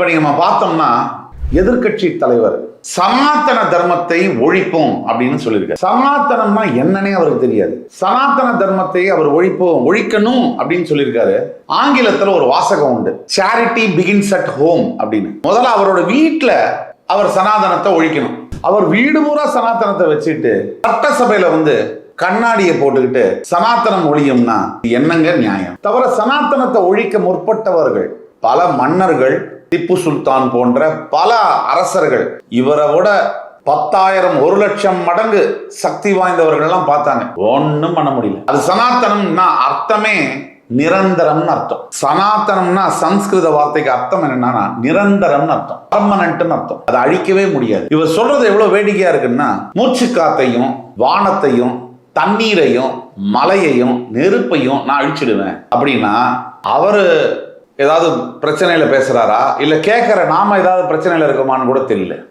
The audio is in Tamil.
இப்ப நீங்க நம்ம பார்த்தோம்னா எதிர்க்கட்சி தலைவர் சனாதன தர்மத்தை ஒழிப்போம் அப்படின்னு சொல்லியிருக்காரு. சனாதனம்னா என்னன்னே அவருக்கு தெரியாது. சனாதன தர்மத்தை அவர் ஒழிக்கணும் அப்படின்னு சொல்லியிருக்காரு. ஆங்கிலத்துல ஒரு வாசகம் உண்டு, சேரிட்டி பிகின்ஸ் அட் ஹோம் அப்படின்னு. முதல்ல அவரோட வீட்டுல அவர் சனாதனத்தை ஒழிக்கணும். அவர் வீடு பூரா சனாதனத்தை வச்சுட்டு சட்டசபையில கண்ணாடியை போட்டுக்கிட்டு சனாதனம் ஒழியும்னா என்னங்க நியாயம்? தவிர சனாதனத்தை ஒழிக்க முற்பட்டவர்கள் பல மன்னர்கள், திப்பு சுல்தான் போன்ற பல அரசர்கள், இவரை விட 10,000 1,00,000 மடங்கு சக்தி வாய்ந்தவர்கள் எல்லாம் பார்த்தாங்க, ஒன்னும் பண்ண முடியல. அது சனாதனம்னா அர்த்தமே நிரந்தரம்னு அர்த்தம். சனாதனம்னா சம்ஸ்கிருத வார்த்தைக்கு அர்த்தம் என்னன்னா நிரந்தரம்னு அர்த்தம், பர்மனன்ட்னு அர்த்தம். அதை அழிக்கவே முடியாது. இவர் சொல்றது எவ்வளவு வேடிக்கையா இருக்குன்னா, மூச்சு காத்தையும் வானத்தையும் தண்ணீரையும் மலையையும் நெருப்பையும் நான் அழிச்சிடுவேன் அப்படின்னா அவரு ஏதாவது பிரச்சனையில பேசுறாரா இல்ல கேட்கிற நாம ஏதாவது பிரச்சனையில இருக்கோமான்னு கூட தெரியல.